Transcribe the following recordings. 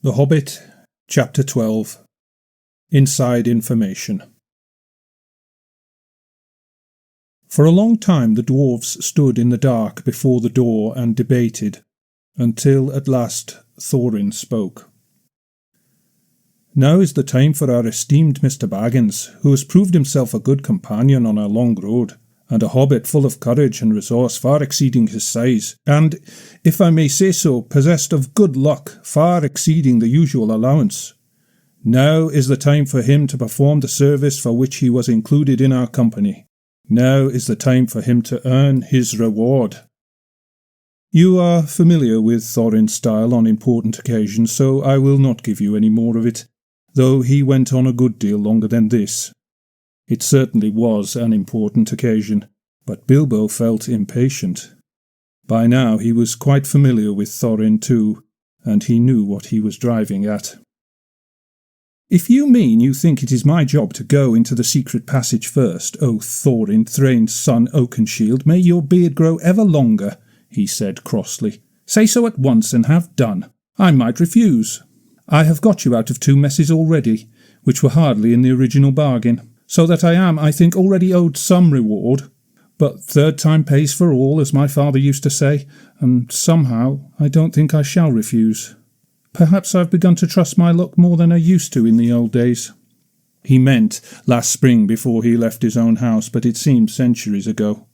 The Hobbit, Chapter 12. Inside Information. For a long time the dwarves stood in the dark before the door and debated, until at last Thorin spoke. "Now is the time for our esteemed Mr. Baggins, who has proved himself a good companion on our long road, and a hobbit full of courage and resource far exceeding his size, and, if I may say so, possessed of good luck far exceeding the usual allowance. Now is the time for him to perform the service for which he was included in our company. Now is the time for him to earn his reward." You are familiar with Thorin's style on important occasions, so I will not give you any more of it, though he went on a good deal longer than this. It certainly was an important occasion, but Bilbo felt impatient. By now he was quite familiar with Thorin too, and he knew what he was driving at. "If you mean you think it is my job to go into the secret passage first, O Thorin, Thrain's son Oakenshield, may your beard grow ever longer," he said crossly. "Say so at once and have done. I might refuse. I have got you out of 2 messes already, which were hardly in the original bargain, so that I am, I think, already owed some reward. But 3rd time pays for all, as my father used to say, and somehow I don't think I shall refuse. Perhaps I've begun to trust my luck more than I used to in the old days." He meant last spring before he left his own house, but it seemed centuries ago.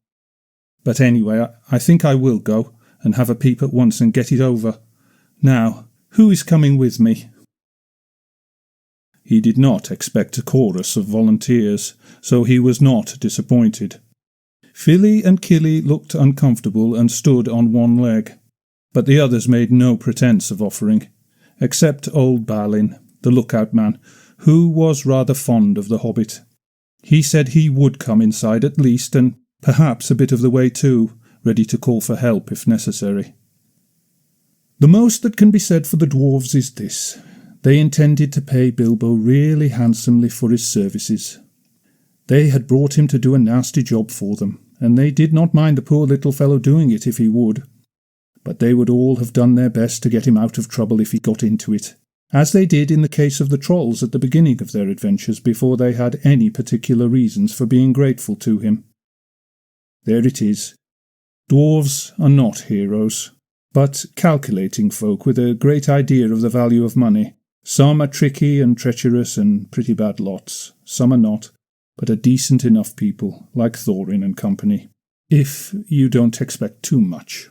"But anyway, I think I will go, and have a peep at once and get it over. Now, who is coming with me?" He did not expect a chorus of volunteers, so he was not disappointed. Fili and Kili looked uncomfortable and stood on one leg, but the others made no pretence of offering, except old Balin, the lookout man, who was rather fond of the Hobbit. He said he would come inside at least, and perhaps a bit of the way too, ready to call for help if necessary. The most that can be said for the dwarves is this: they intended to pay Bilbo really handsomely for his services. They had brought him to do a nasty job for them, and they did not mind the poor little fellow doing it if he would. But they would all have done their best to get him out of trouble if he got into it, as they did in the case of the trolls at the beginning of their adventures before they had any particular reasons for being grateful to him. There it is. Dwarves are not heroes, but calculating folk with a great idea of the value of money. Some are tricky and treacherous and pretty bad lots, some are not, but are decent enough people, like Thorin and company, if you don't expect too much.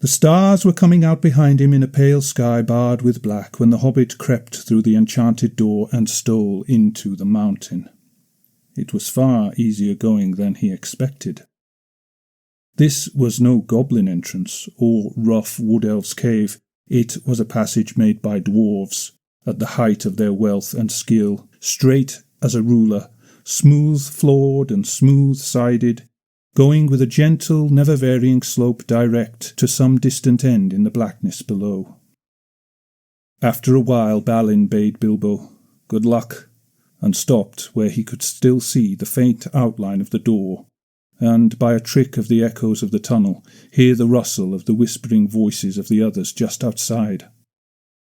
The stars were coming out behind him in a pale sky barred with black when the hobbit crept through the enchanted door and stole into the mountain. It was far easier going than he expected. This was no goblin entrance or rough wood elf's cave. It was a passage made by dwarves, at the height of their wealth and skill, straight as a ruler, smooth-floored and smooth-sided, going with a gentle, never-varying slope direct to some distant end in the blackness below. After a while Balin bade Bilbo good luck, and stopped where he could still see the faint outline of the door, and, by a trick of the echoes of the tunnel, hear the rustle of the whispering voices of the others just outside.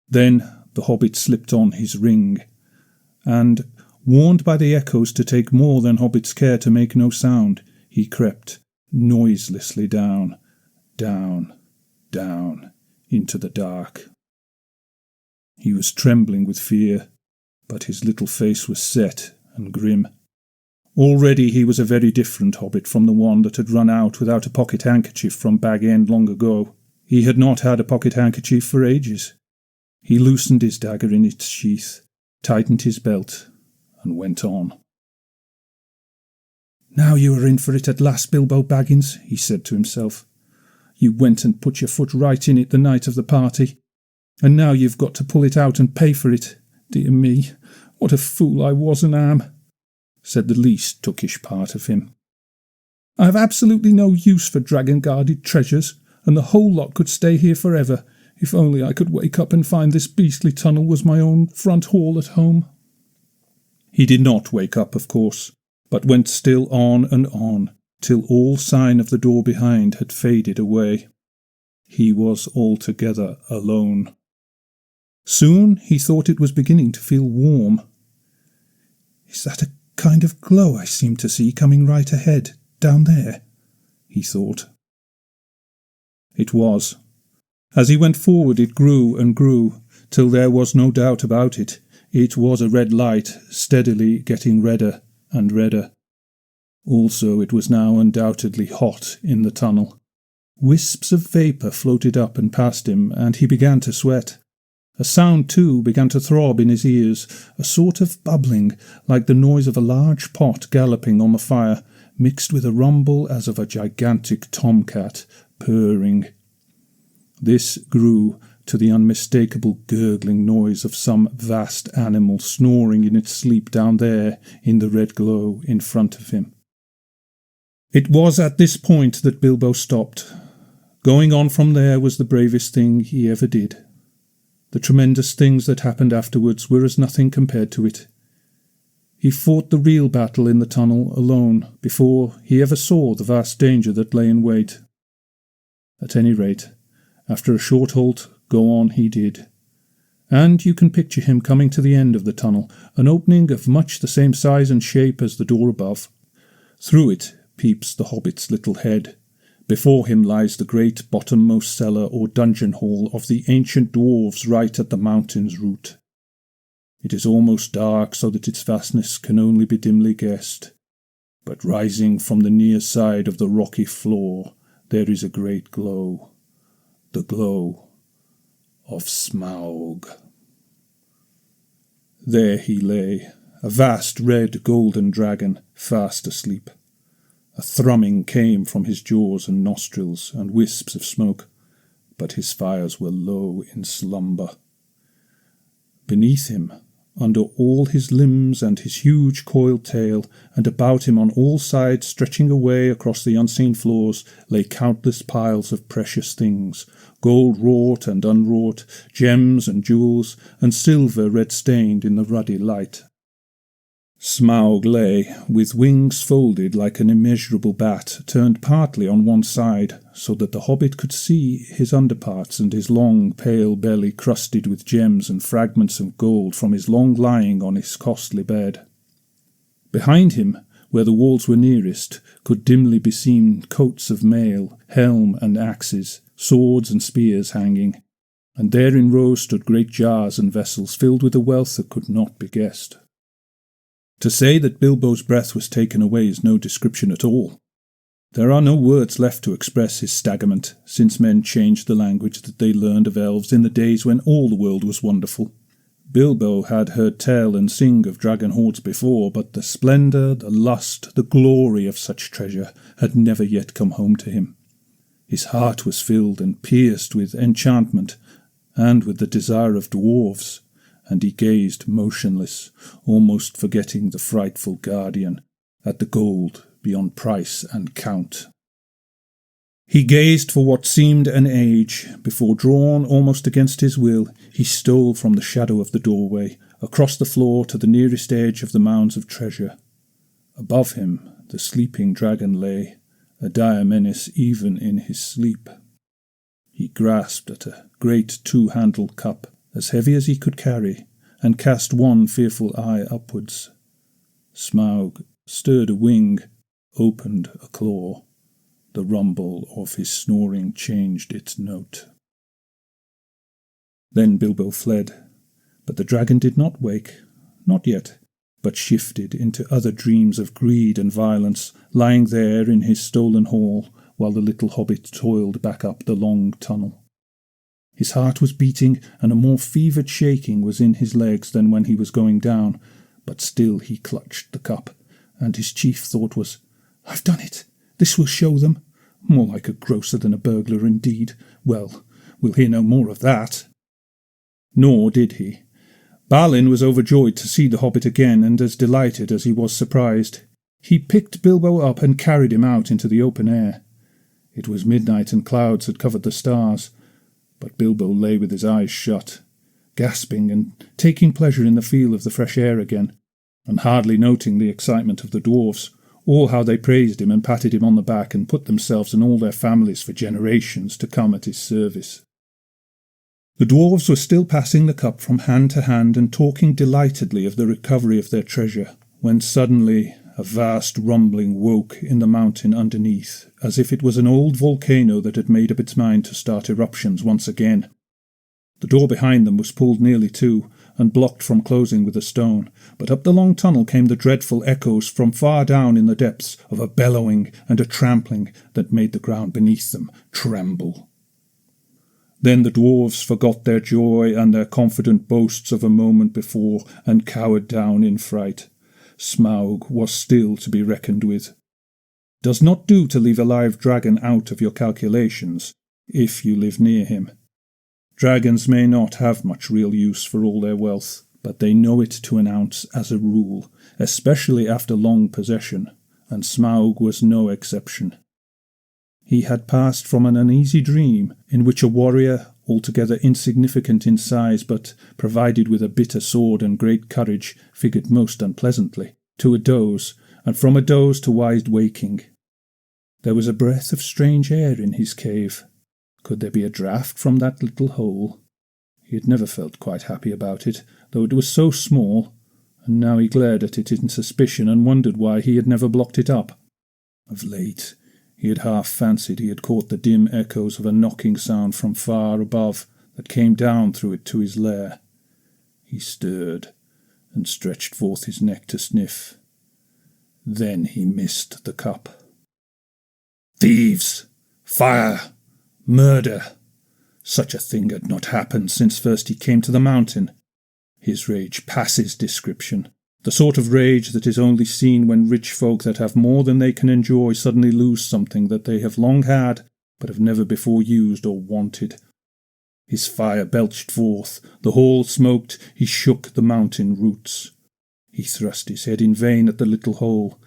Then the hobbit slipped on his ring, and, warned by the echoes to take more than hobbits care to make no sound, he crept noiselessly down, down, down, into the dark. He was trembling with fear, but his little face was set and grim. Already he was a very different hobbit from the one that had run out without a pocket handkerchief from Bag End long ago. He had not had a pocket handkerchief for ages. He loosened his dagger in its sheath, tightened his belt, and went on. "Now you are in for it at last, Bilbo Baggins," he said to himself. "You went and put your foot right in it the night of the party, and now you've got to pull it out and pay for it. Dear me, what a fool I was and am," said the least tookish part of him. "I have absolutely no use for dragon-guarded treasures, and the whole lot could stay here forever, if only I could wake up and find this beastly tunnel was my own front hall at home." He did not wake up, of course, but went still on, till all sign of the door behind had faded away. He was altogether alone. Soon he thought it was beginning to feel warm. "Is that a kind of glow I seem to see coming right ahead, down there?" he thought. It was. As he went forward it grew and grew, till there was no doubt about it. It was a red light, steadily getting redder and redder. Also it was now undoubtedly hot in the tunnel. Wisps of vapour floated up and past him, and he began to sweat. A sound, too, began to throb in his ears, a sort of bubbling, like the noise of a large pot galloping on the fire, mixed with a rumble as of a gigantic tomcat purring. This grew to the unmistakable gurgling noise of some vast animal snoring in its sleep down there in the red glow in front of him. It was at this point that Bilbo stopped. Going on from there was the bravest thing he ever did. The tremendous things that happened afterwards were as nothing compared to it. He fought the real battle in the tunnel alone before he ever saw the vast danger that lay in wait. At any rate, after a short halt, go on he did. And you can picture him coming to the end of the tunnel, an opening of much the same size and shape as the door above. Through it peeps the hobbit's little head. Before him lies the great bottommost cellar or dungeon hall of the ancient dwarves right at the mountain's root. It is almost dark, so that its vastness can only be dimly guessed. But rising from the near side of the rocky floor there is a great glow. The glow of Smaug. There he lay, a vast red golden dragon, fast asleep. A thrumming came from his jaws and nostrils, and wisps of smoke, but his fires were low in slumber. Beneath him, under all his limbs and his huge coiled tail, and about him on all sides stretching away across the unseen floors, lay countless piles of precious things, gold wrought and unwrought, gems and jewels, and silver red-stained in the ruddy light. Smaug lay, with wings folded like an immeasurable bat, turned partly on one side, so that the hobbit could see his underparts and his long, pale belly crusted with gems and fragments of gold from his long lying on his costly bed. Behind him, where the walls were nearest, could dimly be seen coats of mail, helm and axes, swords and spears hanging, and there in rows stood great jars and vessels filled with a wealth that could not be guessed. To say that Bilbo's breath was taken away is no description at all. There are no words left to express his staggerment, since men changed the language that they learned of elves in the days when all the world was wonderful. Bilbo had heard tell and sing of dragon hoards before, but the splendour, the lust, the glory of such treasure had never yet come home to him. His heart was filled and pierced with enchantment, and with the desire of dwarves, and he gazed motionless, almost forgetting the frightful guardian, at the gold beyond price and count. He gazed for what seemed an age, before, drawn almost against his will, he stole from the shadow of the doorway, across the floor to the nearest edge of the mounds of treasure. Above him the sleeping dragon lay, a dire menace even in his sleep. He grasped at a great two-handled cup, as heavy as he could carry, and cast one fearful eye upwards. Smaug stirred a wing, opened a claw. The rumble of his snoring changed its note. Then Bilbo fled, but the dragon did not wake, not yet, but shifted into other dreams of greed and violence, lying there in his stolen hall, while the little hobbit toiled back up the long tunnel. His heart was beating, and a more fevered shaking was in his legs than when he was going down, but still he clutched the cup, and his chief thought was, "I've done it! This will show them. More like a grocer than a burglar, indeed. Well, we'll hear no more of that." Nor did he. Balin was overjoyed to see the hobbit again, and as delighted as he was surprised. He picked Bilbo up and carried him out into the open air. It was midnight, and clouds had covered the stars, but Bilbo lay with his eyes shut, gasping and taking pleasure in the feel of the fresh air again, and hardly noting the excitement of the dwarfs, or how they praised him and patted him on the back and put themselves and all their families for generations to come at his service. The dwarves were still passing the cup from hand to hand and talking delightedly of the recovery of their treasure, when suddenly a vast rumbling woke in the mountain underneath, as if it was an old volcano that had made up its mind to start eruptions once again. The door behind them was pulled nearly to, and blocked from closing with a stone, but up the long tunnel came the dreadful echoes from far down in the depths of a bellowing and a trampling that made the ground beneath them tremble. Then the dwarves forgot their joy and their confident boasts of a moment before, and cowered down in fright. Smaug was still to be reckoned with. Does not do to leave a live dragon out of your calculations, if you live near him. Dragons may not have much real use for all their wealth, but they know it to an ounce as a rule, especially after long possession, and Smaug was no exception. He had passed from an uneasy dream, in which a warrior, altogether insignificant in size but provided with a bitter sword and great courage, figured most unpleasantly, to a doze, and from a doze to wide waking. There was a breath of strange air in his cave. Could there be a draught from that little hole? He had never felt quite happy about it, though it was so small, and now he glared at it in suspicion and wondered why he had never blocked it up. Of late, he had half fancied he had caught the dim echoes of a knocking sound from far above that came down through it to his lair. He stirred and stretched forth his neck to sniff. Then he missed the cup. Thieves! Fire! Murder! Such a thing had not happened since first he came to the mountain. His rage passes description. The sort of rage that is only seen when rich folk that have more than they can enjoy suddenly lose something that they have long had, but have never before used or wanted. His fire belched forth, the hall smoked, he shook the mountain roots. He thrust his head in vain at the little hole,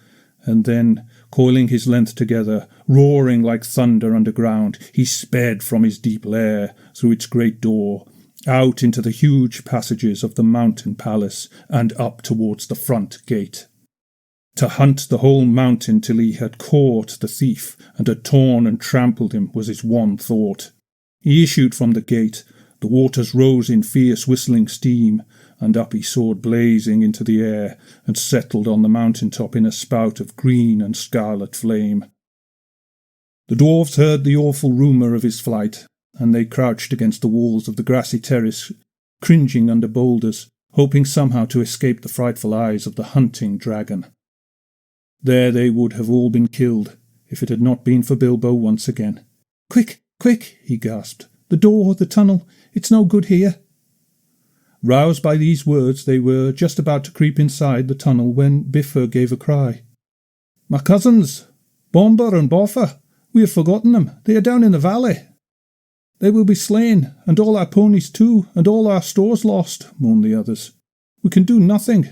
and then, coiling his length together, roaring like thunder underground, he sped from his deep lair, through its great door, out into the huge passages of the mountain palace, and up towards the front gate. To hunt the whole mountain till he had caught the thief, and had torn and trampled him, was his one thought. He issued from the gate, the waters rose in fierce whistling steam, and up he soared blazing into the air, and settled on the mountain-top in a spout of green and scarlet flame. The dwarfs heard the awful rumour of his flight, and they crouched against the walls of the grassy terrace, cringing under boulders, hoping somehow to escape the frightful eyes of the hunting dragon. There they would have all been killed, if it had not been for Bilbo once again. "Quick, quick!" he gasped. "The door, the tunnel, it's no good here." Roused by these words, they were just about to creep inside the tunnel when Bifur gave a cry. "My cousins, Bomber and Boffer, we have forgotten them. They are down in the valley." "They will be slain, and all our ponies too, and all our stores lost," moaned the others. "We can do nothing."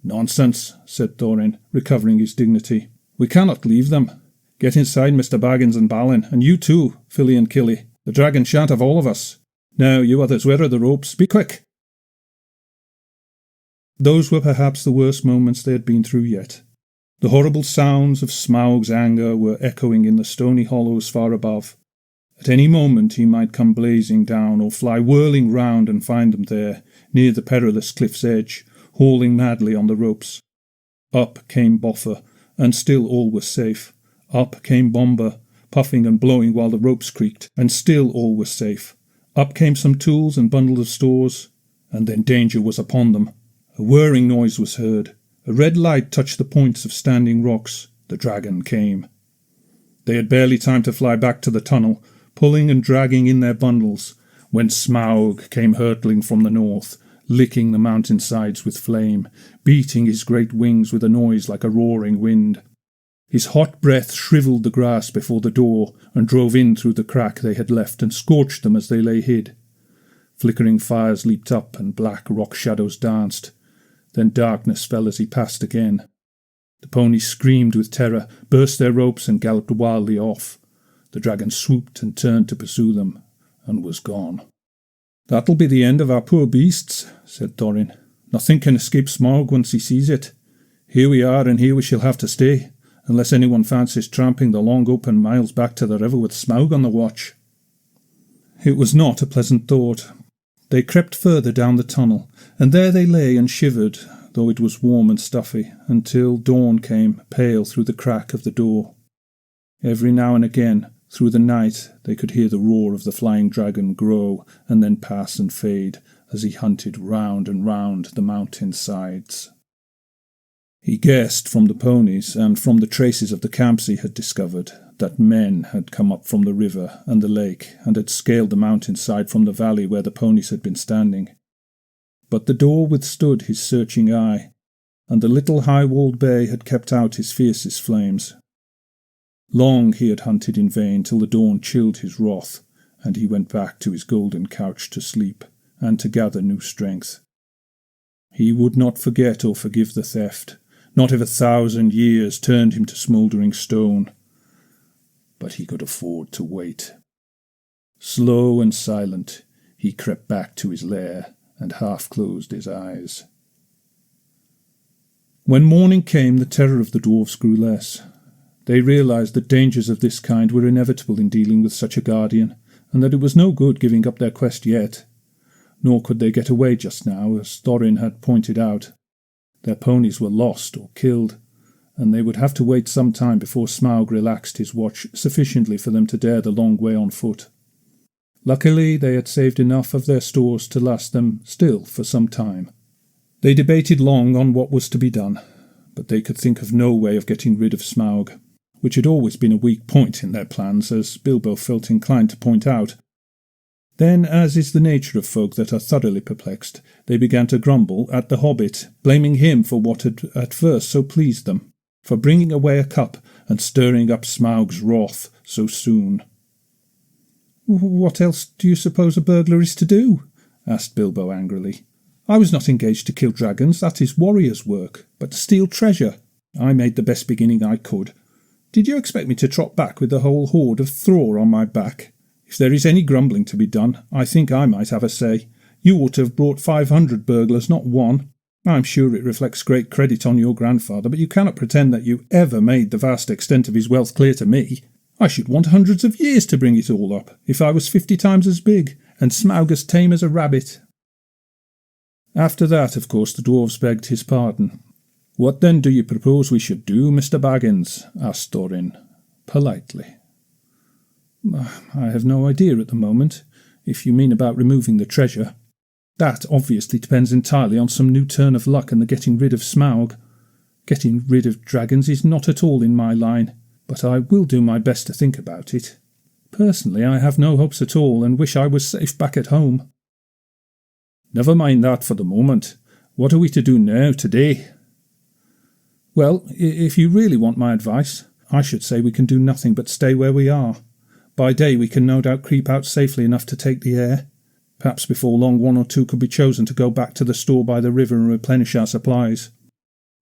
"Nonsense," said Thorin, recovering his dignity. "We cannot leave them. Get inside, Mr. Baggins and Balin, and you too, Philly and Killy. The dragon shan't have all of us. Now, you others, where are the ropes? Be quick!" Those were perhaps the worst moments they had been through yet. The horrible sounds of Smaug's anger were echoing in the stony hollows far above. At any moment he might come blazing down, or fly whirling round and find them there, near the perilous cliff's edge, hauling madly on the ropes. Up came Boffer, and still all was safe. Up came Bomber, puffing and blowing while the ropes creaked, and still all was safe. Up came some tools and bundles of stores, and then danger was upon them. A whirring noise was heard. A red light touched the points of standing rocks. The dragon came. They had barely time to fly back to the tunnel, pulling and dragging in their bundles, when Smaug came hurtling from the north, licking the mountain sides with flame, beating his great wings with a noise like a roaring wind. His hot breath shrivelled the grass before the door, and drove in through the crack they had left, and scorched them as they lay hid. Flickering fires leaped up, and black rock shadows danced. Then darkness fell as he passed again. The ponies screamed with terror, burst their ropes, and galloped wildly off. The dragon swooped and turned to pursue them, and was gone. "That'll be the end of our poor beasts," said Thorin. "Nothing can escape Smaug once he sees it. Here we are, and here we shall have to stay, unless anyone fancies tramping the long open miles back to the river with Smaug on the watch." It was not a pleasant thought. They crept further down the tunnel, and there they lay and shivered, though it was warm and stuffy, until dawn came pale through the crack of the door. Every now and again, through the night, they could hear the roar of the flying dragon grow and then pass and fade as he hunted round and round the mountain sides. He guessed from the ponies and from the traces of the camps he had discovered that men had come up from the river and the lake and had scaled the mountainside from the valley where the ponies had been standing. But the door withstood his searching eye, and the little high-walled bay had kept out his fiercest flames. Long he had hunted in vain till the dawn chilled his wrath, and he went back to his golden couch to sleep and to gather new strength. He would not forget or forgive the theft, not if 1,000 years turned him to smouldering stone. But he could afford to wait. Slow and silent, he crept back to his lair and half closed his eyes. When morning came, the terror of the dwarfs grew less. They realized that dangers of this kind were inevitable in dealing with such a guardian, and that it was no good giving up their quest yet. Nor could they get away just now, as Thorin had pointed out. Their ponies were lost or killed, and they would have to wait some time before Smaug relaxed his watch sufficiently for them to dare the long way on foot. Luckily, they had saved enough of their stores to last them still for some time. They debated long on what was to be done, but they could think of no way of getting rid of Smaug, which had always been a weak point in their plans, as Bilbo felt inclined to point out. Then, as is the nature of folk that are thoroughly perplexed, they began to grumble at the Hobbit, blaming him for what had at first so pleased them, for bringing away a cup and stirring up Smaug's wrath so soon. "What else do you suppose a burglar is to do?" asked Bilbo angrily. "I was not engaged to kill dragons, that is warriors' work, but to steal treasure. I made the best beginning I could. Did you expect me to trot back with the whole horde of Thror on my back? If there is any grumbling to be done, I think I might have a say. You ought to have brought 500 burglars, not one. I'm sure it reflects great credit on your grandfather, but you cannot pretend that you ever made the vast extent of his wealth clear to me. I should want hundreds of years to bring it all up, if I was 50 times as big, and Smaug as tame as a rabbit." After that, of course, the dwarves begged his pardon. "What then do you propose we should do, Mr. Baggins?" asked Thorin, politely. "I have no idea at the moment, if you mean about removing the treasure. That obviously depends entirely on some new turn of luck and the getting rid of Smaug. Getting rid of dragons is not at all in my line, but I will do my best to think about it. Personally, I have no hopes at all, and wish I was safe back at home." "Never mind that for the moment. What are we to do now, today?" "Well, if you really want my advice, I should say we can do nothing but stay where we are. By day we can no doubt creep out safely enough to take the air. Perhaps before long 1 or 2 could be chosen to go back to the store by the river and replenish our supplies.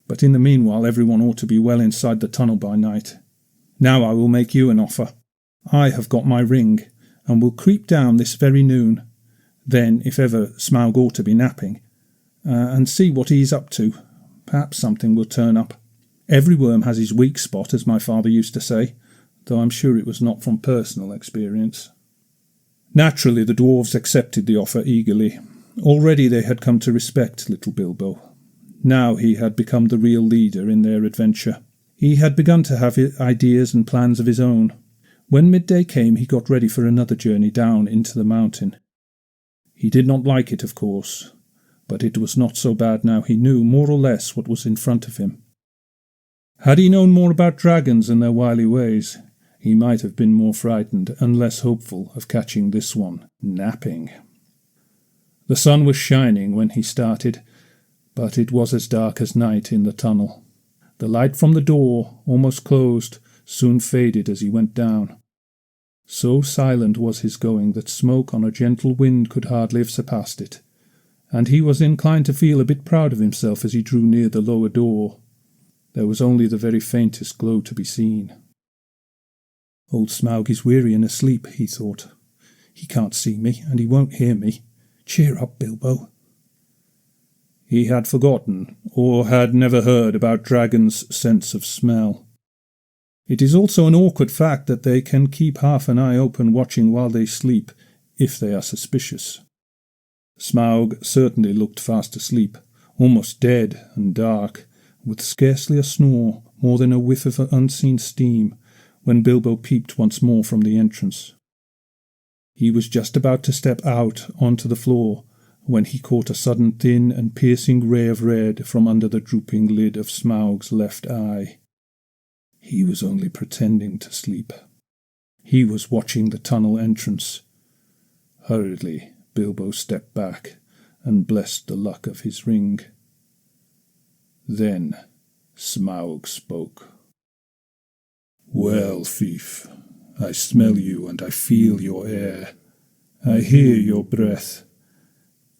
But in the meanwhile everyone ought to be well inside the tunnel by night. Now I will make you an offer. I have got my ring, and will creep down this very noon. Then, if ever Smaug ought to be napping, and see what he is up to. Perhaps something will turn up. Every worm has his weak spot, as my father used to say, though I'm sure it was not from personal experience." Naturally, the dwarves accepted the offer eagerly. Already they had come to respect little Bilbo. Now he had become the real leader in their adventure. He had begun to have ideas and plans of his own. When midday came, he got ready for another journey down into the mountain. He did not like it, of course, but it was not so bad now he knew more or less what was in front of him. Had he known more about dragons and their wily ways, he might have been more frightened and less hopeful of catching this one napping. The sun was shining when he started, but it was as dark as night in the tunnel. The light from the door, almost closed, soon faded as he went down. So silent was his going that smoke on a gentle wind could hardly have surpassed it, and he was inclined to feel a bit proud of himself as he drew near the lower door. There was only the very faintest glow to be seen. "Old Smaug is weary and asleep," he thought. "He can't see me, and he won't hear me. Cheer up, Bilbo." He had forgotten, or had never heard about dragons' sense of smell. It is also an awkward fact that they can keep half an eye open watching while they sleep, if they are suspicious. Smaug certainly looked fast asleep, almost dead and dark, with scarcely a snore, more than a whiff of unseen steam, when Bilbo peeped once more from the entrance. He was just about to step out onto the floor when he caught a sudden thin and piercing ray of red from under the drooping lid of Smaug's left eye. He was only pretending to sleep. He was watching the tunnel entrance. Hurriedly, Bilbo stepped back and blessed the luck of his ring. Then Smaug spoke. "Well, thief, I smell you and I feel your air. I hear your breath.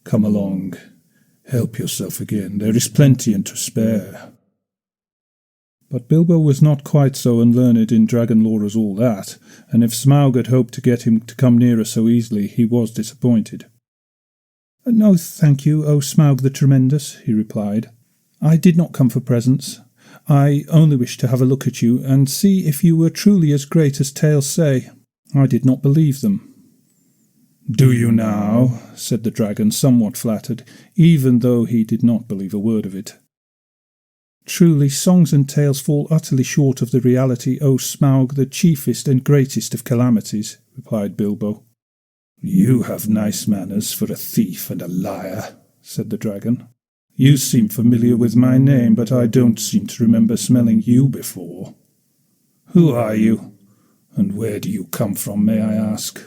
Come along, help yourself again. There is plenty and to spare." But Bilbo was not quite so unlearned in dragon lore as all that, and if Smaug had hoped to get him to come nearer so easily, he was disappointed. "No, thank you, O Smaug the Tremendous," he replied. "I did not come for presents. I only wished to have a look at you and see if you were truly as great as tales say. I did not believe them." "Do you now?" said the dragon, somewhat flattered, even though he did not believe a word of it. "Truly, songs and tales fall utterly short of the reality, O Smaug, the chiefest and greatest of calamities," replied Bilbo. "You have nice manners for a thief and a liar," said the dragon. "You seem familiar with my name, but I don't seem to remember smelling you before. Who are you, and where do you come from, may I ask?"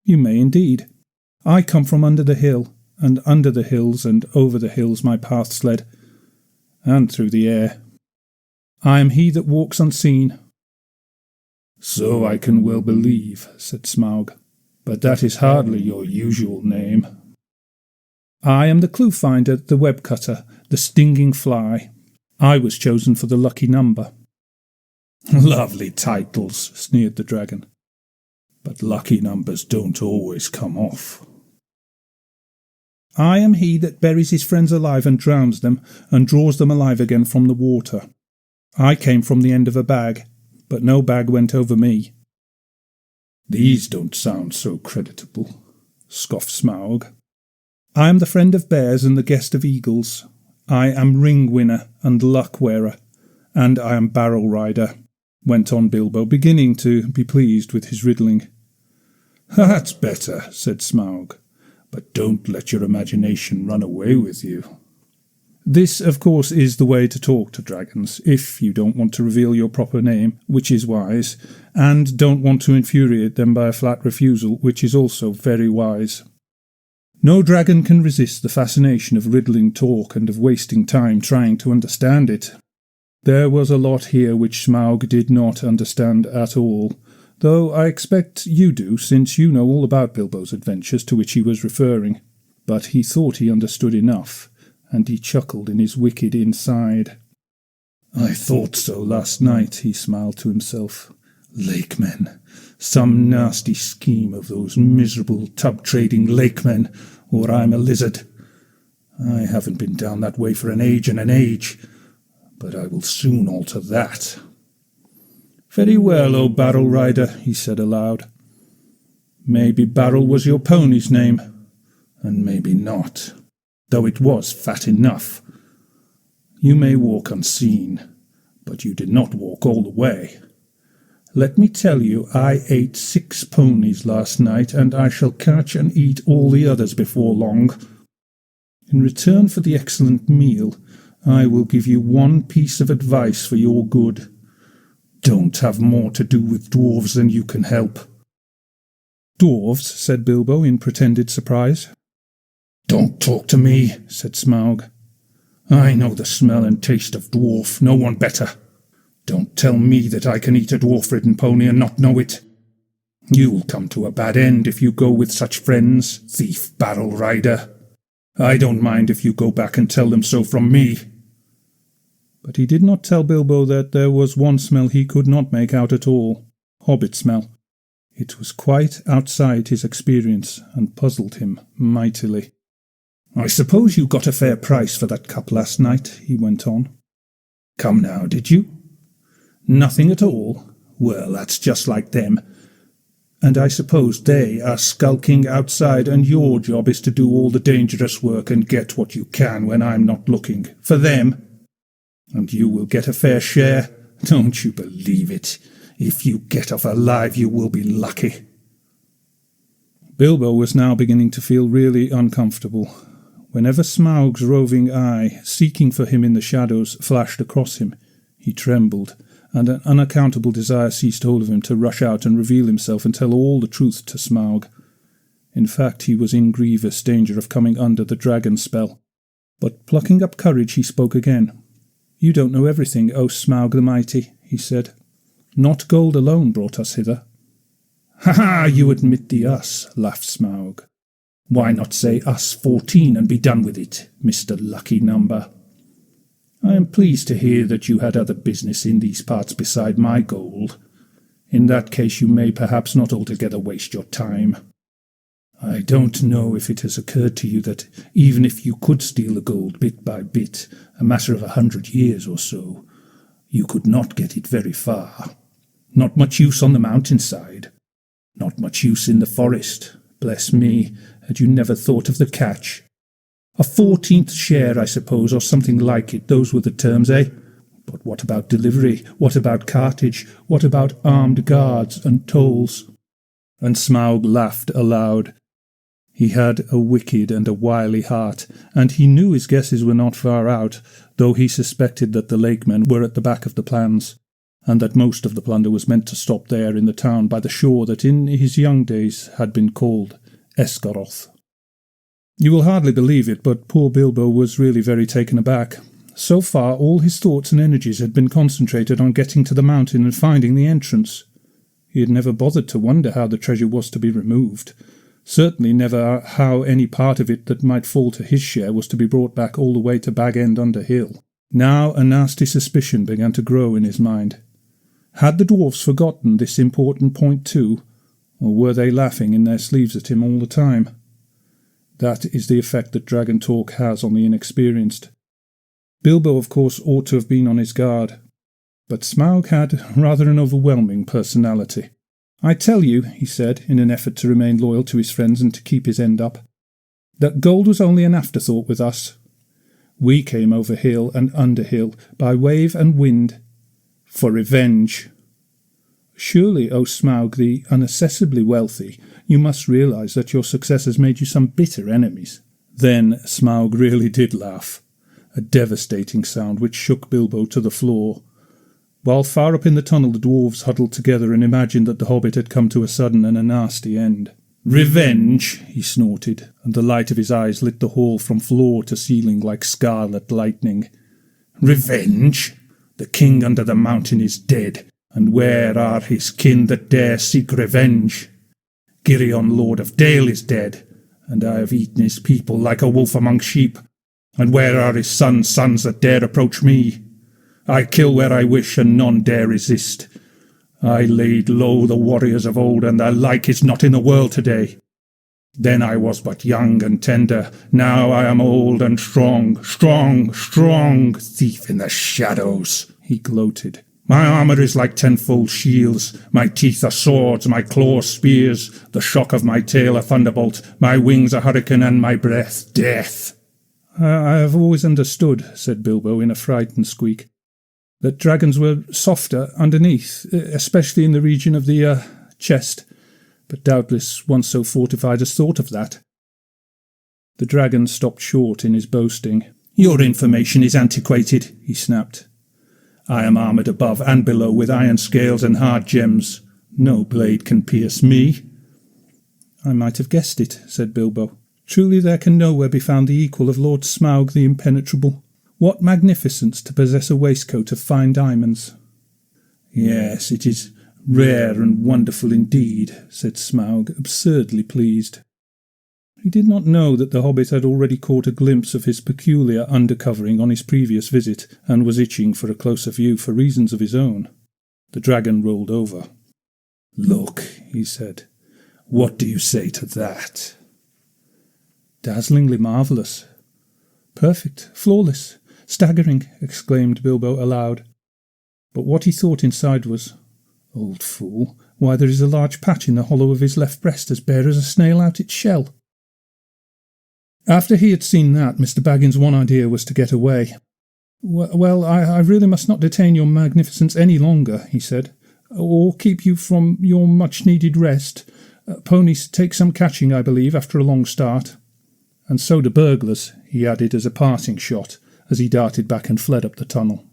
"You may indeed. I come from under the hill, and under the hills and over the hills my paths led, and through the air. I am he that walks unseen." "So I can well believe," said Smaug, "but that is hardly your usual name." "I am the clue finder, the web cutter, the stinging fly. I was chosen for the lucky number." "Lovely titles," sneered the dragon, "but lucky numbers don't always come off." "I am he that buries his friends alive and drowns them, and draws them alive again from the water. I came from the end of a bag, but no bag went over me." "These don't sound so creditable," scoffed Smaug. "I am the friend of bears and the guest of eagles. I am ring winner and luck wearer, and I am barrel rider," went on Bilbo, beginning to be pleased with his riddling. "That's better," said Smaug, "but don't let your imagination run away with you." This, of course, is the way to talk to dragons, if you don't want to reveal your proper name, which is wise, and don't want to infuriate them by a flat refusal, which is also very wise. No dragon can resist the fascination of riddling talk and of wasting time trying to understand it. There was a lot here which Smaug did not understand at all, though I expect you do, since you know all about Bilbo's adventures to which he was referring. But he thought he understood enough, and he chuckled in his wicked inside. "I thought so last night," he smiled to himself. "Lakemen. Some nasty scheme of those miserable tub-trading lakemen, or I'm a lizard. I haven't been down that way for an age and an age, but I will soon alter that." "Very well, O Barrel Rider," he said aloud. "Maybe Barrel was your pony's name, and maybe not, though it was fat enough. You may walk unseen, but you did not walk all the way. Let me tell you, I ate 6 ponies last night, and I shall catch and eat all the others before long. In return for the excellent meal, I will give you one piece of advice for your good. Don't have more to do with dwarves than you can help." "Dwarves?" said Bilbo in pretended surprise. "Don't talk to me," said Smaug. "I know the smell and taste of dwarf, no one better. Don't tell me that I can eat a dwarf-ridden pony and not know it. You'll come to a bad end if you go with such friends, thief barrel rider. I don't mind if you go back and tell them so from me." But he did not tell Bilbo that there was one smell he could not make out at all. Hobbit smell. It was quite outside his experience, and puzzled him mightily. "I suppose you got a fair price for that cup last night," he went on. "Come now, did you? Nothing at all? Well, that's just like them. And I suppose they are skulking outside, and your job is to do all the dangerous work and get what you can when I'm not looking. For them. And you will get a fair share. Don't you believe it? If you get off alive, you will be lucky. Bilbo was now beginning to feel really uncomfortable. Whenever Smaug's roving eye, seeking for him in the shadows, flashed across him, he trembled, and an unaccountable desire seized hold of him to rush out and reveal himself and tell all the truth to Smaug. In fact, he was in grievous danger of coming under the dragon spell. But plucking up courage, he spoke again. "You don't know everything, O Smaug the Mighty," he said. "Not gold alone brought us hither." "Ha-ha, you admit the us," laughed Smaug. "Why not say us 14 and be done with it, Mr. Lucky Number? I am pleased to hear that you had other business in these parts beside my gold. In that case you may perhaps not altogether waste your time. I don't know if it has occurred to you that even if you could steal the gold bit by bit, a matter of 100 years or so, you could not get it very far. Not much use on the mountainside. Not much use in the forest. Bless me, had you never thought of the catch? A 14th share, I suppose, or something like it. Those were the terms, eh? But what about delivery? What about cartage? What about armed guards and tolls?" And Smaug laughed aloud. He had a wicked and a wily heart, and he knew his guesses were not far out, though he suspected that the lakemen were at the back of the plans, and that most of the plunder was meant to stop there in the town by the shore that in his young days had been called Esgaroth. You will hardly believe it, but poor Bilbo was really very taken aback. So far all his thoughts and energies had been concentrated on getting to the mountain and finding the entrance. He had never bothered to wonder how the treasure was to be removed. Certainly never how any part of it that might fall to his share was to be brought back all the way to Bag End under Hill. Now a nasty suspicion began to grow in his mind. Had the dwarfs forgotten this important point too, or were they laughing in their sleeves at him all the time? That is the effect that dragon talk has on the inexperienced. Bilbo, of course, ought to have been on his guard, but Smaug had rather an overwhelming personality. "I tell you," he said, in an effort to remain loyal to his friends and to keep his end up, "that gold was only an afterthought with us. We came over hill and under hill, by wave and wind, for revenge. Surely, O Smaug the unaccessibly wealthy, you must realize that your success has made you some bitter enemies." Then Smaug really did laugh, a devastating sound which shook Bilbo to the floor. While far up in the tunnel the dwarves huddled together and imagined that the hobbit had come to a sudden and a nasty end. "Revenge!" he snorted, and the light of his eyes lit the hall from floor to ceiling like scarlet lightning. "Revenge! The king under the mountain is dead, and where are his kin that dare seek revenge? Girion, lord of Dale, is dead, and I have eaten his people like a wolf among sheep. And where are his sons that dare approach me? I kill where I wish, and none dare resist. I laid low the warriors of old, and their like is not in the world today. Then I was but young and tender, now I am old and strong, strong, thief in the shadows," he gloated. "My armour is like tenfold shields, my teeth are swords, my claws spears, the shock of my tail a thunderbolt, my wings a hurricane, and my breath death." "I have always understood," said Bilbo in a frightened squeak, "that dragons were softer underneath, especially in the region of the chest, but doubtless one so fortified has thought of that." The dragon stopped short in his boasting. "Your information is antiquated," he snapped. "I am armoured above and below with iron scales and hard gems. No blade can pierce me." "I might have guessed it," said Bilbo. "Truly there can nowhere be found the equal of Lord Smaug the Impenetrable. What magnificence to possess a waistcoat of fine diamonds." "Yes, it is rare and wonderful indeed," said Smaug, absurdly pleased. He did not know that the hobbit had already caught a glimpse of his peculiar undercovering on his previous visit, and was itching for a closer view for reasons of his own. The dragon rolled over. "Look," he said. "What do you say to that?" "Dazzlingly marvellous. Perfect, flawless, staggering," exclaimed Bilbo aloud. But what he thought inside was, "Old fool, Why, there is a large patch in the hollow of his left breast as bare as a snail out its shell." After he had seen that, Mr. Baggins' one idea was to get away. "Well, I really must not detain your magnificence any longer," he said, "or keep you from your much-needed rest. Ponies take some catching, I believe, after a long start. And so do burglars," he added as a parting shot, as he darted back and fled up the tunnel.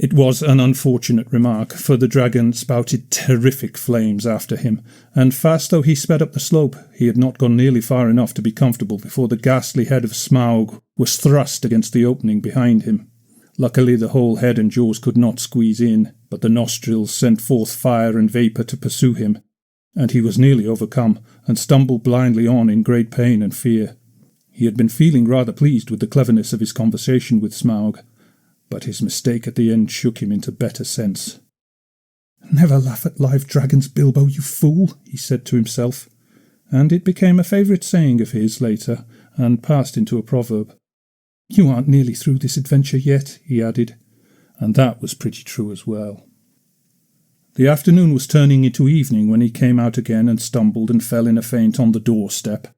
It was an unfortunate remark, for the dragon spouted terrific flames after him, and fast though he sped up the slope, he had not gone nearly far enough to be comfortable before the ghastly head of Smaug was thrust against the opening behind him. Luckily the whole head and jaws could not squeeze in, but the nostrils sent forth fire and vapour to pursue him, and he was nearly overcome, and stumbled blindly on in great pain and fear. He had been feeling rather pleased with the cleverness of his conversation with Smaug, but his mistake at the end shook him into better sense. "Never laugh at live dragons, Bilbo, you fool," he said to himself, and it became a favourite saying of his later, and passed into a proverb. "You aren't nearly through this adventure yet," he added, and that was pretty true as well. The afternoon was turning into evening when he came out again and stumbled and fell in a faint on the doorstep.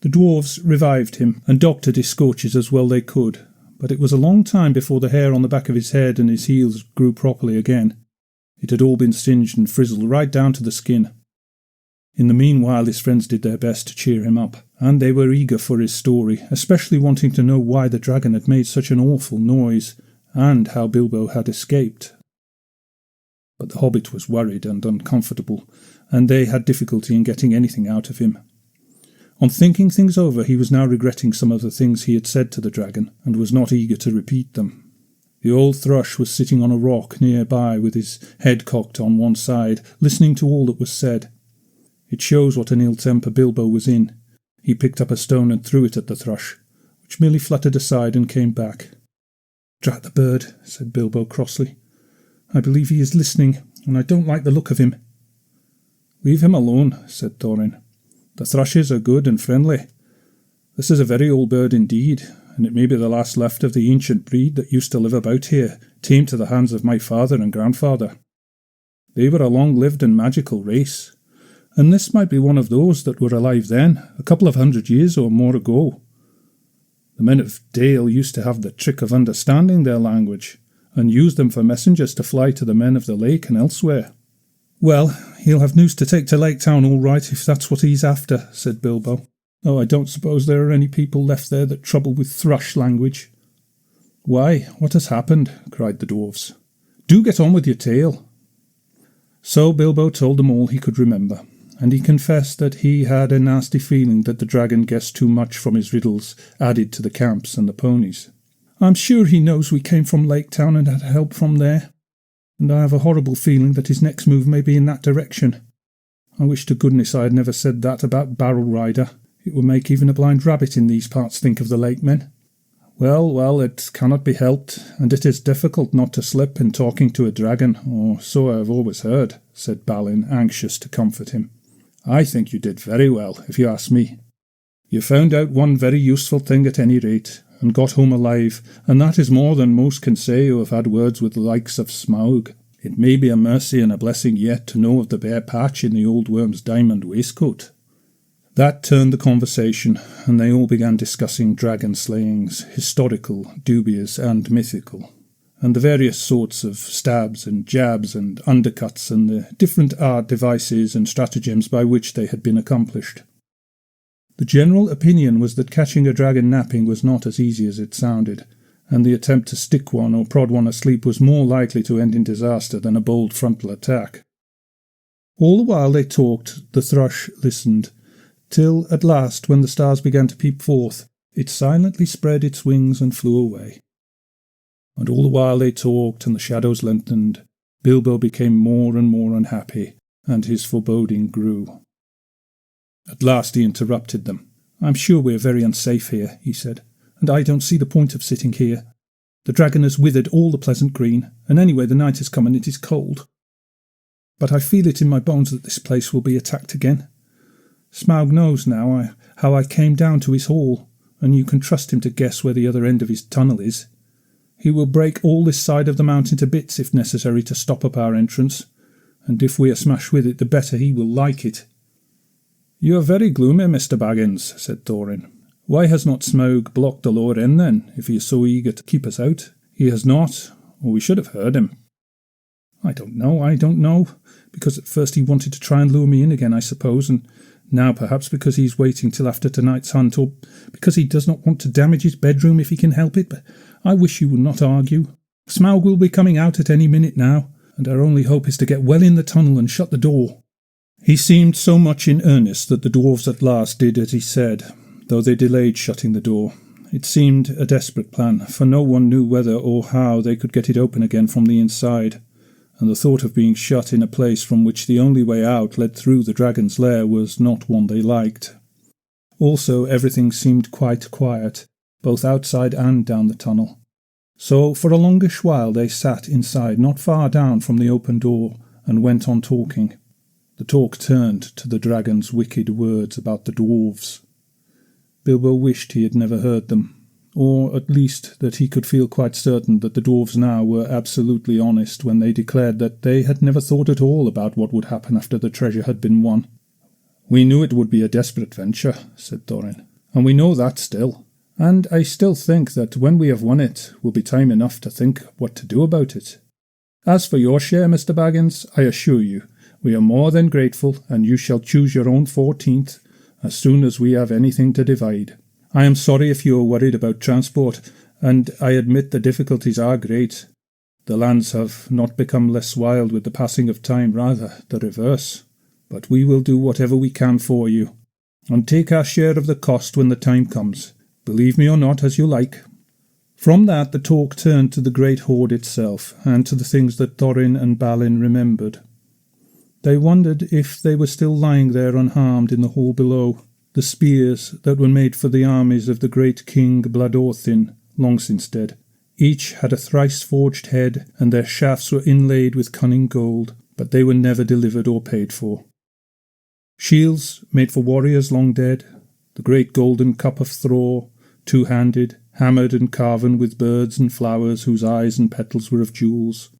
The dwarves revived him and doctored his scorches as well they could, but it was a long time before the hair on the back of his head and his heels grew properly again. It had all been singed and frizzled right down to the skin. In the meanwhile his friends did their best to cheer him up, and they were eager for his story, especially wanting to know why the dragon had made such an awful noise, and how Bilbo had escaped. But the hobbit was worried and uncomfortable, and they had difficulty in getting anything out of him. On thinking things over, he was now regretting some of the things he had said to the dragon, and was not eager to repeat them. The old thrush was sitting on a rock nearby with his head cocked on one side, listening to all that was said. It shows what an ill temper Bilbo was in. He picked up a stone and threw it at the thrush, which merely fluttered aside and came back. "Drat the bird," said Bilbo crossly. "I believe he is listening, and I don't like the look of him." "Leave him alone," said Thorin. "The thrushes are good and friendly. This is a very old bird indeed, and it may be the last left of the ancient breed that used to live about here, tamed to the hands of my father and grandfather. They were a long-lived and magical race, and this might be one of those that were alive then, a couple of 100 years or more ago. The men of Dale used to have the trick of understanding their language, and used them for messengers to fly to the men of the lake and elsewhere." "Well, he'll have news to take to Lake Town all right, if that's what he's after," said Bilbo. "Oh, I don't suppose there are any people left there that trouble with thrush language." "Why, what has happened?" cried the dwarfs. "Do get on with your tale." So Bilbo told them all he could remember, and he confessed that he had a nasty feeling that the dragon guessed too much from his riddles added to the camps and the ponies. "I'm sure he knows we came from Lake Town and had help from there, and I have a horrible feeling that his next move may be in that direction. I wish to goodness I had never said that about Barrel Rider. It would make even a blind rabbit in these parts think of the lake men. Well, it cannot be helped, and it is difficult not to slip in talking to a dragon, or so I have always heard," said Balin, anxious to comfort him. "I think you did very well, if you ask me. You found out one very useful thing at any rate, and got home alive, and that is more than most can say who have had words with the likes of Smaug. It may be a mercy and a blessing yet to know of the bare patch in the old worm's diamond waistcoat." That turned the conversation, and they all began discussing dragon slayings, historical, dubious, and mythical, and the various sorts of stabs and jabs and undercuts, and the different art devices and stratagems by which they had been accomplished. The general opinion was that catching a dragon napping was not as easy as it sounded, and the attempt to stick one or prod one asleep was more likely to end in disaster than a bold frontal attack. All the while they talked, the thrush listened, till at last, when the stars began to peep forth, it silently spread its wings and flew away. And all the while they talked and the shadows lengthened, Bilbo became more and more unhappy, and his foreboding grew. At last he interrupted them. "I'm sure we're very unsafe here," he said, "and I don't see the point of sitting here. The dragon has withered all the pleasant green, and anyway the night has come and it is cold. But I feel it in my bones that this place will be attacked again. Smaug knows now how I came down to his hall, and you can trust him to guess where the other end of his tunnel is. He will break all this side of the mountain to bits if necessary to stop up our entrance, and if we are smashed with it, the better he will like it." "You are very gloomy, Mr. Baggins," said Thorin. "Why has not Smaug blocked the lower end then, if he is so eager to keep us out? He has not, or we should have heard him." I don't know. Because at first he wanted to try and lure me in again, I suppose, and now perhaps because he's waiting till after tonight's hunt, or because he does not want to damage his bedroom if he can help it, but I wish you would not argue. Smaug will be coming out at any minute now, and our only hope is to get well in the tunnel and shut the door." He seemed so much in earnest that the dwarves at last did as he said, though they delayed shutting the door. It seemed a desperate plan, for no one knew whether or how they could get it open again from the inside, and the thought of being shut in a place from which the only way out led through the dragon's lair was not one they liked. Also, everything seemed quite quiet, both outside and down the tunnel. So for a longish while they sat inside, not far down from the open door, and went on talking. The talk turned to the dragon's wicked words about the dwarves. Bilbo wished he had never heard them, or at least that he could feel quite certain that the dwarves now were absolutely honest when they declared that they had never thought at all about what would happen after the treasure had been won. "We knew it would be a desperate venture," said Thorin, "and we know that still. And I still think that when we have won it will be time enough to think what to do about it. As for your share, Mr. Baggins, I assure you, we are more than grateful, and you shall choose your own 14th as soon as we have anything to divide. I am sorry if you are worried about transport, and I admit the difficulties are great. The lands have not become less wild with the passing of time, rather the reverse. But we will do whatever we can for you, and take our share of the cost when the time comes. Believe me or not, as you like." From that the talk turned to the great hoard itself, and to the things that Thorin and Balin remembered. They wondered if they were still lying there unharmed in the hall below. The spears that were made for the armies of the great King Bladorthin, long since dead. Each had a thrice-forged head, and their shafts were inlaid with cunning gold, but they were never delivered or paid for. Shields made for warriors long dead, the great golden cup of Thror, two-handed, hammered and carven with birds and flowers whose eyes and petals were of jewels.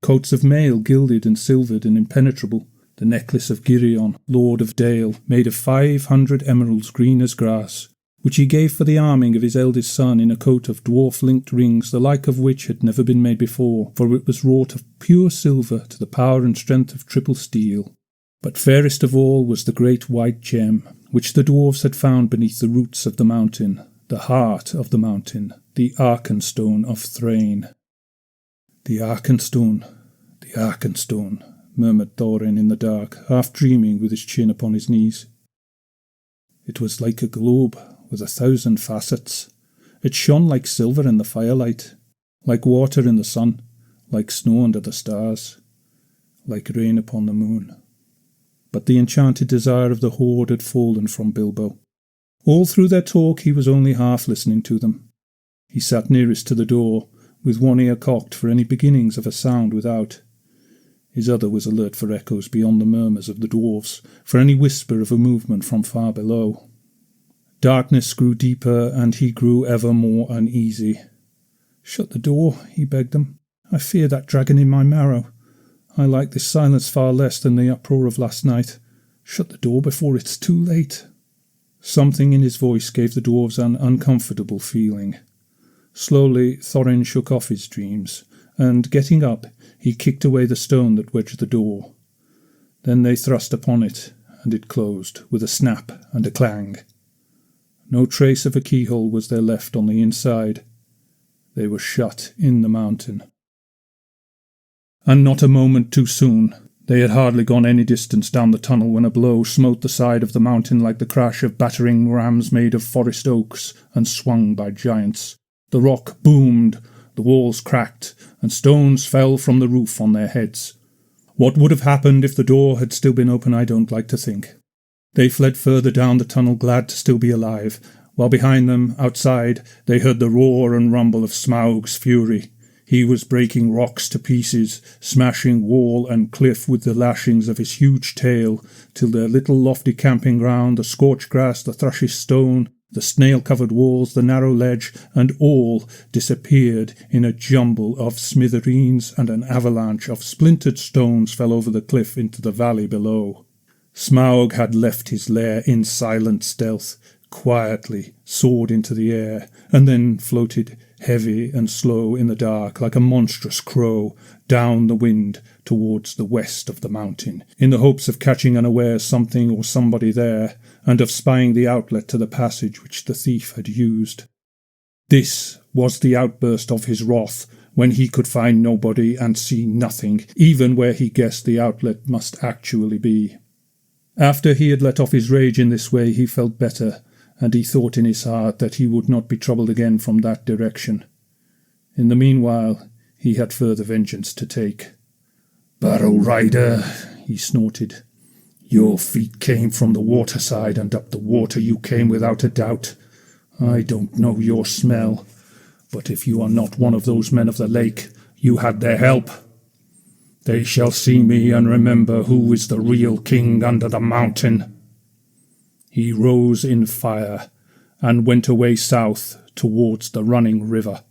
Coats of mail gilded and silvered and impenetrable, the necklace of Girion, Lord of Dale, made of 500 emeralds green as grass, which he gave for the arming of his eldest son in a coat of dwarf-linked rings, the like of which had never been made before, for it was wrought of pure silver to the power and strength of triple steel. But fairest of all was the great white gem, which the dwarves had found beneath the roots of the mountain, the heart of the mountain, the Arkenstone of Thrain. "The Arkenstone, the Arkenstone," murmured Thorin in the dark, half dreaming with his chin upon his knees. It was like a globe with 1,000 facets. It shone like silver in the firelight, like water in the sun, like snow under the stars, like rain upon the moon. But the enchanted desire of the hoard had fallen from Bilbo. All through their talk he was only half listening to them. He sat nearest to the door, with one ear cocked for any beginnings of a sound without. His other was alert for echoes beyond the murmurs of the dwarves, for any whisper of a movement from far below. Darkness grew deeper, and he grew ever more uneasy. "Shut the door," he begged them. "I fear that dragon in my marrow. I like this silence far less than the uproar of last night. Shut the door before it's too late." Something in his voice gave the dwarves an uncomfortable feeling. Slowly Thorin shook off his dreams, and, getting up, he kicked away the stone that wedged the door. Then they thrust upon it, and it closed, with a snap and a clang. No trace of a keyhole was there left on the inside. They were shut in the mountain. And not a moment too soon. They had hardly gone any distance down the tunnel when a blow smote the side of the mountain like the crash of battering rams made of forest oaks and swung by giants. The rock boomed, the walls cracked, and stones fell from the roof on their heads. What would have happened if the door had still been open, I don't like to think. They fled further down the tunnel, glad to still be alive, while behind them, outside, they heard the roar and rumble of Smaug's fury. He was breaking rocks to pieces, smashing wall and cliff with the lashings of his huge tail, till their little lofty camping ground, the scorched grass, the thrush's stone, The snail-covered walls, the narrow ledge, and all disappeared in a jumble of smithereens, and an avalanche of splintered stones fell over the cliff into the valley below. Smaug had left his lair in silent stealth, quietly soared into the air, and then floated heavy and slow in the dark like a monstrous crow down the wind towards the west of the mountain, in the hopes of catching unaware something or somebody there, and of spying the outlet to the passage which the thief had used. This was the outburst of his wrath, when he could find nobody and see nothing, even where he guessed the outlet must actually be. After he had let off his rage in this way, he felt better, and he thought in his heart that he would not be troubled again from that direction. In the meanwhile, he had further vengeance to take. "Barrow Rider," he snorted, "your feet came from the waterside, and up the water you came without a doubt. I don't know your smell, but if you are not one of those men of the lake, you had their help. They shall see me and remember who is the real king under the mountain." He rose in fire and went away south towards the running river.